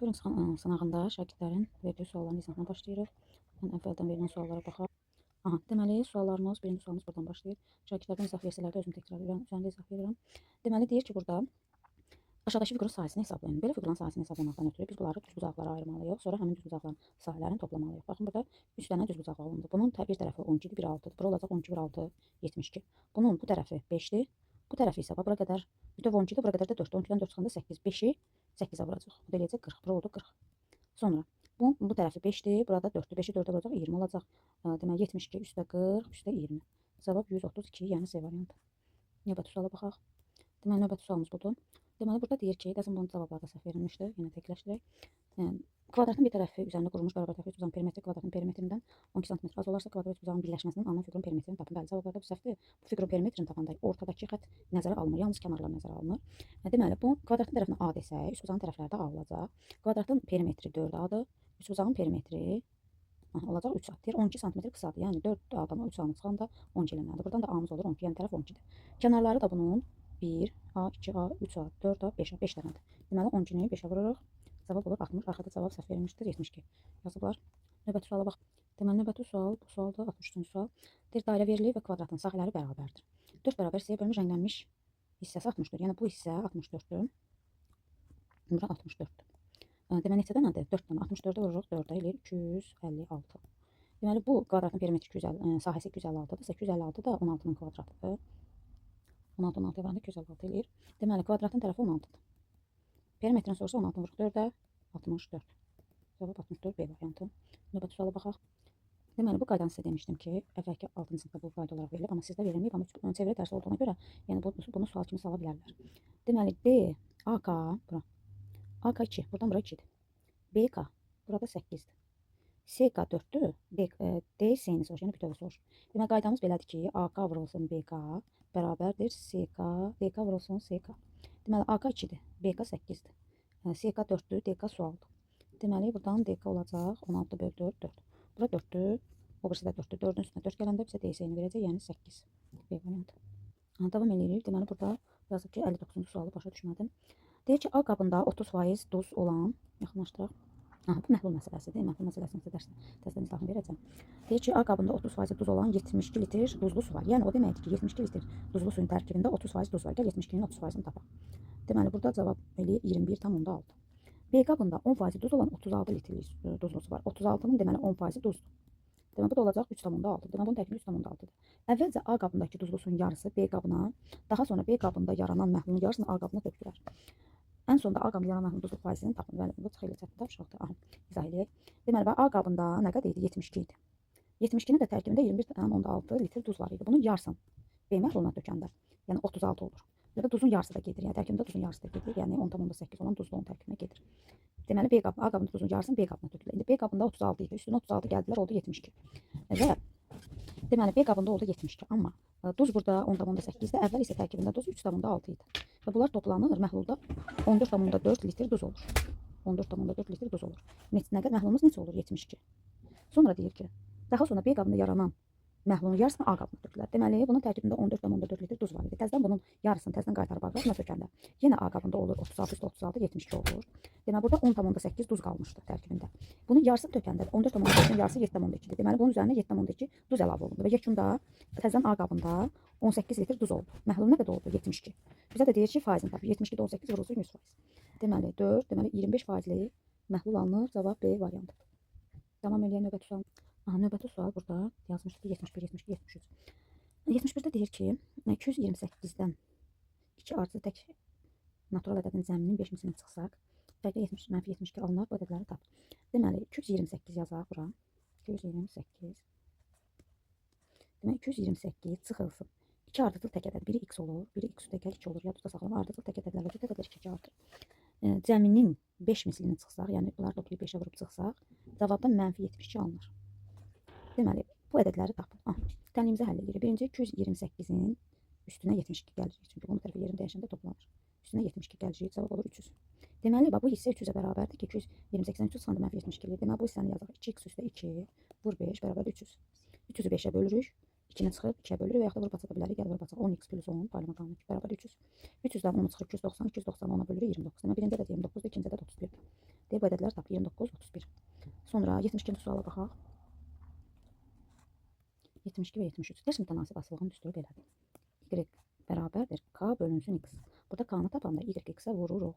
Bölüm sınavında şagirdlərin verdiyi sualların izahına başlayırıq. Mən əvvəldən verilən suallara baxaq. Deməli, suallarımız, birinci sualımız buradan başlayır. Şagirdlərdən izah versələr də özüm təkrar edirəm, üzərində izah verirəm. Deməli, deyir ki, burada aşağıdakı fiqurun sahəsini hesablayın. Belə fiqurun sahəsini hesablamaqdan ötürü biz bunları düzbucaqlara ayırmalıyıq. Sonra həmin düzbucaqların sahələrini toplamalıyıq. Baxın, burada 3 dənə düzbucaq alındı. Bunun bir tərəfi 12-dir, biri 6-dır. Bura olacaq 12 bölü 6, 72. Bunun bu tərəfi 5-dir. Bu tərəfi isə bura qədər, bütöv 12-dir, bura qədər də 4. 12-dən 4 çıxanda 8. 5-i 8-ə vuracaq. Bu da eləyəcək 40. Bura oldu 40. Sonra bu tərəfi 5-dir, burada 4-dür. 5-i 4-ə vuracaq 20 olacaq. Deməli 72 üstə 40, üstə 20. Cavab 132, yəni C variantı. Növbəti suala baxaq. Deməli növbəti sualımız budur. Deməli burada deyir ki, dəzin bunun cavablarda səhv verilmişdir. Yenə təkləşdirək. Kvadratın bir tərəfi üzərində qurulmuş bərabər tərəfi üçbucağın perimetri kvadratın perimetrindən 12 sm az olarsa kvadrat üçbucağın birləşməsinin alınan fiqurun perimetrini tapın. Bəli, cavablarda bu səhvdir. Bu fiqurun perimetrini tapanda ortadakı xətt nəzərə alınır, yalnız kənarlar nəzərə alınır. Deməli, bu kvadratın tərəfinə A desək, üçbucağın tərəfləri də A olacaq. Kvadratın perimetri 4A-dır. Üçbucağın perimetri olacaq 3A. Deyir 12 sm qısadır. Yəni 4A-dan 3A-nı çıxanda 12 eləməlidir. Buradan da A-mız olur 12, yəni tərəf 12-dir. Kənarları da bunun 1A, 2A, 3A, 4A, 5A, 5 dənədir. Deməli 12-ni 5-ə vururuq. Cavab olur 60. Arxada cavab səhv verilmişdir. 72 yazıblar. Növbəti suala bax. Deməli növbəti sual, bu sual da 63-cü sual. Deyir dairə verilir və kvadratın sahələri bərabərdir. 4 bərabər hissəyə bölünmüş rənglənmiş hissəsi 64. Yəni bu hissə 64-dür. Bura 64-dür. Deməli neçə dənədir? 4 dənə. 64-ə vururuq 4-ə eləyir 256. Deməli bu kvadratın perimetri 250, sahəsi 256-dırsa 256 da 16-nın kvadratıdır. 16 16 varanda 256 eləyir. Deməli kvadratın tərəfi 16-dır. Perimetrin sorusu 16 vuruq 4-ə 64. Cavab 64 B variantı. Növbəti suala baxaq. Deməli bu qaydanı sizə demişdim ki, əvvəlki 6-cı sinifdə bu qayda olaraq verilib, amma sizdə verilməyib, amma çevrə tərsi olduğuna görə, yəni bunu sual kimi sala bilərlər. Deməli B, AK, bura. AK 2, buradan bura 2-dir. BK, burada 8-dir. SK 4-dür, D S-ni soruşur, yəni bütöv soruşur. Deməli qaydamız belədir ki, AK vurulsun BK bərabərdir SK, DK vurulsun SK. Deməli AK 2-dir, BK 8-dir. SK 4-dür, DK sualdır. Deməli buradan DK olacaq 16 bölü 4, 4. Bura 4-dür, o birisi də 4-dür. 4-ün üstünə 4 gələndə bizə DS-ni verəcək, yəni 8. B variantı. Davam edirik. Deməli burada yazıb ki, 59-cu sualı başa düşmədim. Deyir ki, A qabında 30% duz olan, yaxınlaşdıraq. Bu məhlul məsələsidir. Məhlul məsələsini dərsdən izahını verəcəm. Deyir ki, A qabında 30% duz olan 72 litr duzlu su var. Yəni o deməkdir ki, 72 litr duzlu suyun tərkibində 30% duz var. Gəl 72-nin 30%-ni tapaq. Deməli burada cavab eləyir 21,6. B qabında 10% duz olan 36 litrlik duzlu su var. 36-nın deməli 10% duzdur. Deməli bu da olacaq 3,6. Deməli bunun tərkibi 3,6-dır. Əvvəlcə A qabındakı duzlu suyun yarısı B qabına, daha sonra B qabında yaranan məhlulun yarısını A qabına tökdülər. Ən sonunda A qabında yaranan məhlulun duzluq faizini tapın. Bəli, bu xeyli çətin tapşırıqdır. İzah eləyək. Deməli A qabında nə qədər idi? 72 idi. 72-nin də tərkibində 21,6 litr duz var idi. Bunun yarısını B məhluluna tökəndə, yəni 36 olur. Ya da duzun yarısı da gedir. Yəni tərkibində duzun yarısı da gedir. Yəni 10,8 olan duzluğun tərkibinə gedir. Deməli B qabı, A qabında duzun yarısını B qabına tökdülər. İndi B qabında 36 idi. Üstünə 36 gəldilər, oldu 72. Və deməli B qabında oldu 72. Amma duz burada 10,8-də, əvvəl isə tərkibində duz 3,6 idi. Və bunlar toplanır, məhlulda 14,4 litr duz olur. 14,4 litr duz olur. Nə qədər məhlulumuz neçə olur? 72. Sonra deyir ki, daha sonra B qabında yaranan məhlulun yarısını A qabına tökdülər. Deməli, bunun tərkibində 14,4 litr duz var idi. Təzədən bunun yarısını təzədən qaytarıb A qabına tökəndə yenə A qabında olur 36 üstə 36, 72 olur. Deməli, burada 10,8 duz qalmışdı tərkibində. Bunun yarısı tökəndə 14,8-in yarısı 7,2-dir. Deməli, bunun üzərinə 7,2 duz əlavə olundu və yekunda təzədən A qabında 18 litr duz oldu. Məhlul nə qədər oldu? 72. Bizə də deyir ki, faizini tapır. 72-də 18 vurulsun 100%. Deməli, 4, deməli 25%li məhlul alınır. Cavab B variantı. Tamam eləyən növbəti sual. Növbəti sual burada yazmışdı 71, 72, 73. 71-də deyir ki, 228-dən 2 artı tək natural ədədin cəminin 5 misinə çıxsaq, fərqli -72 alınar, bu ədədləri tap. Deməli, 228 yazaq bura. 228. Deməli, 228 çıxılsın. 2 ardıcıl tək ədəd, biri x olur, biri x təkər 2 olur. Yadda saxlama, ardıcıl tək ədədlərlə cüt ədədlər 2 artır. Cəminin 5 mislini çıxsaq, yəni bunları toplayıb 5-ə vurub çıxsaq, cavabdan -72 alınır. Deməli, bu ədədləri tapın. Tənliyimizi həll edirik. Birinci 228-in üstünə 72 gələcək. Çünki bunun tərəfi yerini dəyişəndə toplanır. Üstünə 72 gələcək. Cavab olur 300. Deməli, bu hissə 300-ə bərabərdir ki, 228-dən 300 çıxanda -72 eləyir. Deməli, bu hissəni yazaq. 2x üstə 2 vur 5 bərabər 300. 300-ü 5-ə bölürük. 2-ni çıxıb 2-yə bölürük və yaxud da vurub açıda bilərik. Gəl vurub açaq. 10x plus 10 paylamaq qanunu bərabər 300. 300-dən 10-u çıxıb 290, 290 10-a bölürük 29. Deməli, birinci ədəd 29-dur, ikinci ədəd 31-dir. Deyib, bu ədədlər suala baxaq. 72 ve 73. Ders mütənasib asılığın düsturu belədir. Y bərabərdir k bölünsün x. Burada k-nı tapanda y x-ə vururuq.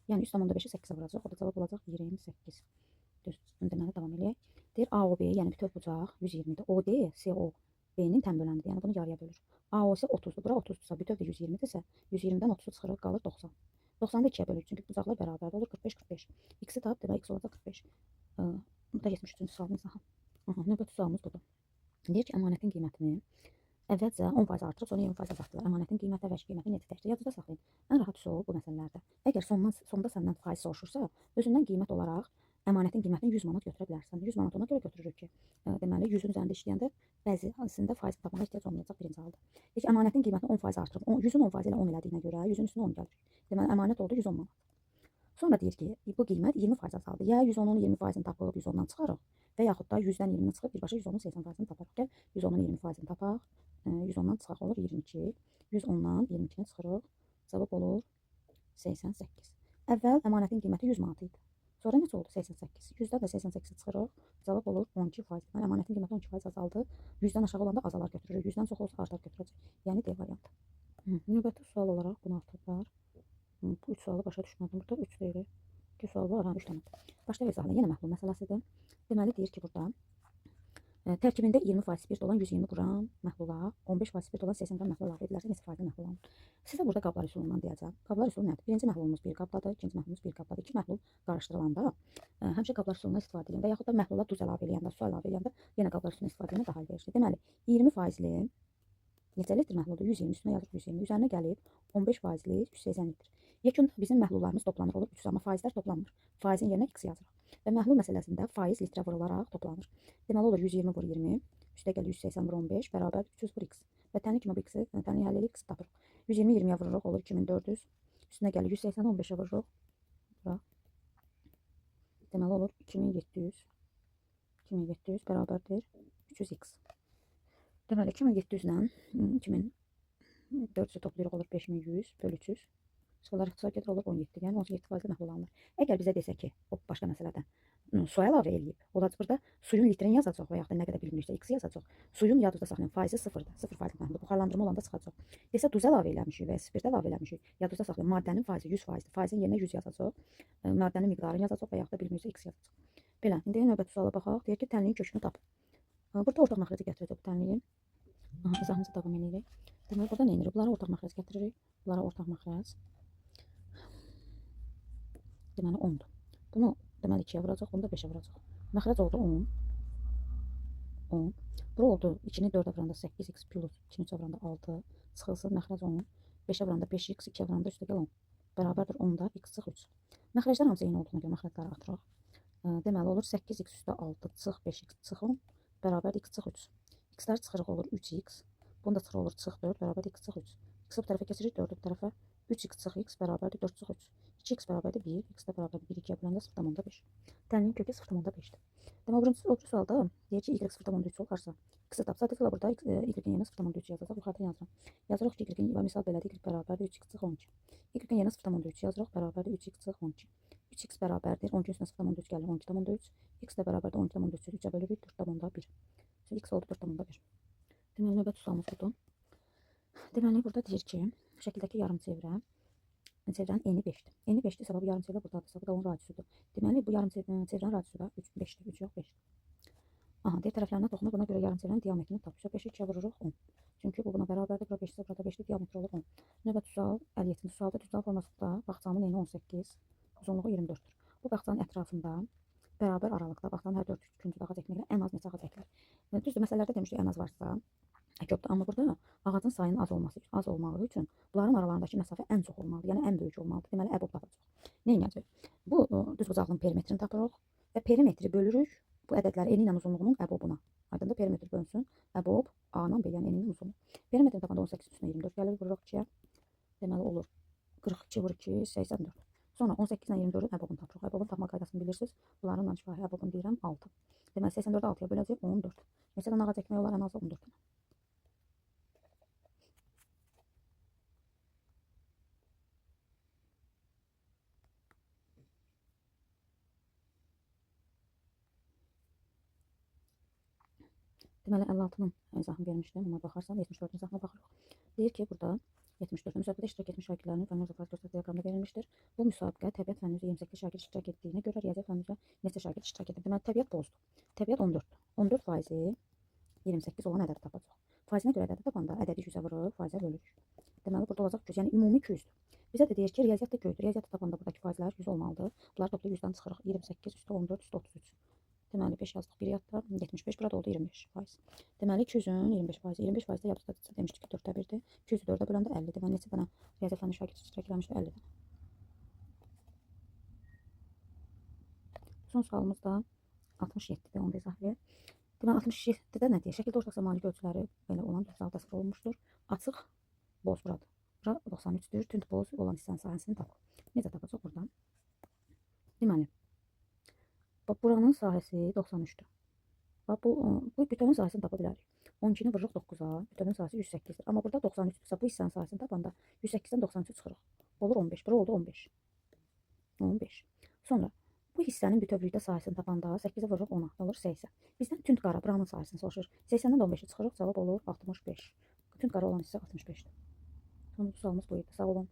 Yəni 100,5-i 8-ə vuracaq. O da cavab olacaq 28. Düz. Deməli davam eləyək. Deyir AOB, yəni bütöv bucaq 120-dir. OD CO B-nin tən böləndidir. Yəni bunu yarıya bölür. AOC 30-dur. Bura 30-dursa bütöv də 120-dirsə 120-dən 30-u çıxırıq, qalır 90. 90-da 2-yə bölür. Çünki bucaqlar bərabərdir. Olur 45-45. X-i tap, demək x olacaq 45. Burada 73-cü sualımız daha. Növbəti sualımız budur. Deyir ki, əmanətin qiymətini əvvəlcə 10% artırıb, sonra 20% azaltdılar. Əmanətin qiyməti əvvəlki qiyməti necə təkcə yadınızda saxlayın. Ən rahat üsul bu məsələlərdə. Əgər sonda səndən faiz soruşursa, özündən qiymət olaraq əmanətin qiymətini 100 manat götürə bilərsən. 100 manat ona görə götürürük ki, deməli 100-ün üzərində işləyəndə bəzisində faiz tapmağa ehtiyac olmayacaq birinci halda. Peki əmanətin qiymətini 10% artırıb, 100-ün 10% ilə 10 elədiyinə görə 100-ün üstünə 10 gəlir. Deməli əmanət oldu 110 manat. Sonra deyir ki, bu qiymət 20% azaldı. Ya 110-un 20%-ni tapıb 110-dan çıxarıq və yaxud da 100-dən 20-ni çıxıb birbaşa 110-un 80%-ni taparıq. Gəl 110-un 20%-ni tapaq. 110-dan çıxaq olur 22. 110-dan 22-ni çıxırıq. Cavab olur 88. Əvvəl əmanətin qiyməti 100 manat idi. Sonra necə oldu? 88. 100-dən də 88-i çıxırıq. Cavab olur 12%. Deməli əmanətin qiyməti 12% azaldı. 100-dən aşağı olanda azalar götürürük. 100-dən çox olsa artar götürəcək. Yəni D variantı. Növbəti sual olaraq bunu atırlar. Bu 3 sualı başa düşmədim. Burada 3 deyil. 2 sual var, 3 dənə. Başlayaq izahına. Yenə məhlul məsələsidir. Deməli deyir ki, burada tərkibində 20% spirt olan 120 qram məhlula, 15% spirt olan 80 qram məhlul əlavə edilərsə neçə faizli məhlul alınır? Sizə burada qablar üsulundan deyəcəm. Qablar üsulu nədir? Birinci məhlulumuz bir qabdadır, ikinci məhlulumuz bir qabdadır. İki məhlul qarışdırılanda həmişə qablar üsulundan istifadə edin və yaxud da məhlula duz əlavə edəndə, su əlavə edəndə yenə qablar üsulundan istifadə edin daha əlverişli. Deməli 20%li neçə litr məhluldur? 120 üstünə yazırıq 120. Üzərinə gəlib 15%li 180 litr. Yekunda bizim məhlullarımız toplanır olur 300, amma faizlər toplanmır. Faizin yerinə x yazırıq. Və məhlul məsələsində faiz litrə vurularaq toplanır. Deməli olur 120 vur 20, üstə gəlir 180 vur 15, bərabər 300 vur x. Və tənlik kimi bu x-i, tənlik həll edib x tapırıq. 120 20-yə vururuq olur 2400, üstünə gəlir 180 15-ə vururuq. Bura. Deməli olur 2700 bərabərdir 300x. Deməli 2700 ilə 2400-ü toplayırıq olur 5100 bölü 300. Suallar ixtisar gedir olur 17, yəni 17% məhlul alınır. Əgər bizə desə ki, o başqa məsələdən su əlavə eləyib, olacaq burada suyun litrini yazacaq və yaxud da nə qədər bilinirsə x yazacaq. Suyun yadınızda saxlayın, faizi 0-dır. 0% məhlul. Buxarlandırma olanda çıxacaq. Desə duz əlavə eləmişik və spirt əlavə eləmişik. Yadınızda saxlayın, maddənin faizi 100%-dir. Faizin yerinə 100 yazacaq. Maddənin miqdarını yazacaq və yaxud da bilinirsə x yazacaq. Belə. İndi növbəti suala baxaq. Deyir ki, tənliyin kökünü tapın. Burada ortaq məxrəci gətirəcək bu tənliyin. İzahımızı davam edirik. Deməli burada nə edirik? Bunlara ortaq məxrəc gətiririk. Bunlara ortaq məxrəc. Deməli 10'dur. Bunu deməli 2-yə vuracaq, bunu da 5-ə vuracaq. Məxrəc oldu 10. 10. Bura oldu 2-ni 4-ə vuranda 8x plus 2-ni 3-ə vuranda 6. Çıxılsın məxrəc 10. 5-ə vuranda 5x, 2-yə vuranda üstə gəl 10. Bərabərdir 10-da x çıx 3. Məxrəclər hamısı eyni olduğuna görə məxrəcləri atırıq. Deməli olur 8x üstə 6 çıx 5x çıx 10. Bərabərdir x çıx 3. X-ləri çıxırıq olur 3x. Bunu da çıxırıq olur çıx 4. Bərabərdir x çıx 3. X-i bu tərəfə keçirik 4-ü bu tərəfə. 3x çıx x bərabərdir 4 çıx 3. 2x bərabərdir 1, x də bərabərdir 1, 2-yə böləndə 0,5. Tənliyin kökü 0,5-dir. Deməli, birinci sualda deyir ki, y 0,3 olarsa, x-i tapsa, dedik burada y-in yerinə 0,3 yazacaq, yuxarıda yazıram. Yazırıq ki, y-in misal belədir, y bərabərdir 3x çıx 12. Y-in yerinə 0,3 yazırıq, bərabərdir 3x çıx 12. 3x bərabərdir 12 üstünə 0,3 gəlir 12,3. X də bərabərdir 12,3-ü 3-ə bölürük 4,1. X oldu 4,1. Deməli, növbəti sualımız budur. Deməli, burada deyir ki, şəkildəki yarımçevrə çevrənin eni 5'dir. Eni 5'dir, səbəbi yarımçevrə buradadır, bu da onun radiyusudur. Deməli, bu yarımçevrənin radiyusu da 5'dir, 3 yox 5'dir. Aha, deyir tərəflərinə toxunur, buna görə yarımçevrənin diametrini tap. 5'i 2-yə vururuq 10. Çünki bu buna bərabərdir, bura 5-dir, burada 5'dir, diametri olur 10. Növbəti sual, 57-ci sualda düzləm formasında bağçanın eni 18, uzunluğu 24'dür. Bu bağçanın ətrafında bərabər aralıqda bağçanın hər 4 küncü ağac əkməklə ən az neçə ağac əkilir? Düzdür, məsələlərdə demişdik ən az varsa kökdür, amma burada ağacın sayının az olmağı üçün bunların aralarındakı məsafə ən çox olmalıdır, yəni ən böyük olmalıdır. Deməli, əbob tapacaq. Nə edəcək? Bu düz bucaqlığın perimetrini tapırıq və perimetri bölürük bu ədədləri eni ilə uzunluğunun əbobuna. Aydındır, perimetr bölünsün. Əbob A ilə B, yəni eninin uzunluğu. Perimetrin tapanda 18 üstünə 24 gəlir, vururuq 2-yə. Deməli olur 42 vur 2, 84. Sonra 18 ilə 24-ün əbobunu tapırıq. Əbobun tapma qaydasını bilirsiniz. Bunlarla şifahi əbobunu deyirəm 6. Deməli 84-ü 6-ya böləcək 14. Neçədən ağac əkmək olar? Ən azı 14. Deməli 56-nın izahını vermişdim. Buna baxarsan 74-ün izahına baxırıq. Deyir ki, burada 74 müsabiqədə iştirak etmiş şagirdlərin fənn üzrə göstərici diaqramda verilmişdir. Bu müsabiqə təbiət fənni üzrə 28 şagird iştirak etdiyinə görə riyaziyyat fənni üzrə neçə şagird iştirak edir? Deməli təbiət pozdur. Təbiət 14. 14 faizi 28 olan ədədi tapacaq. Faizinə görə ədədi tapanda ədədi 100-ə vurub faizə bölürük. Deməli burada olacaq 100, yəni ümumi 200-dür. Bizə də deyir ki, riyaziyyat da köydür. Riyaziyyatı tapanda buradakı faizlər 100 olmalıdır. Bunları toplayıb 100-dən çıxırıq. 28 üstə 14 üstə 33. Deməli 5 yazdıq, 1 yadda 75, burada oldu 25%. Deməli 200-ün 25%. 25% yadda demişdik ki 4-də 1-dir. 200-ü 4-ə böləndə 50-dir. Deməli neçə dənə riyaziyyat fənni şagird iştirak etmişdi? 50 dənə. Son sualımız da 67-dir. Onu da izah verir. Deməli 67-də nə deyir? Şəkildə ortaq malik ölçüləri belə olan 96 təsvir olunmuşdur. Açıq boz buradır. Bura 93-dür. Tünd boz olan hissənin sahəsini tapaq. Necə tapacaq buradan? Deməli buranın sahəsi 93-dür. Bu bütünün sahəsini tapa bilərik. 12-ni vururuq 9-a, bütünün sahəsi 108-dir. Amma burada 93-dürsə bu hissənin sahəsini tapanda 108-dən 93 çıxırıq. Olur 15. Bura oldu 15. 15. Sonra bu hissənin bütövlükdə sahəsini tapanda 8-i vururuq 10-a, olur 80. Bizdən tünd qara buranın sahəsini soruşur. 80-dən də 15-i çıxırıq, cavab olur 65. Tünd qara olan hissə 65-dir. Sonuncu sualımız bu idi. Sağ olun.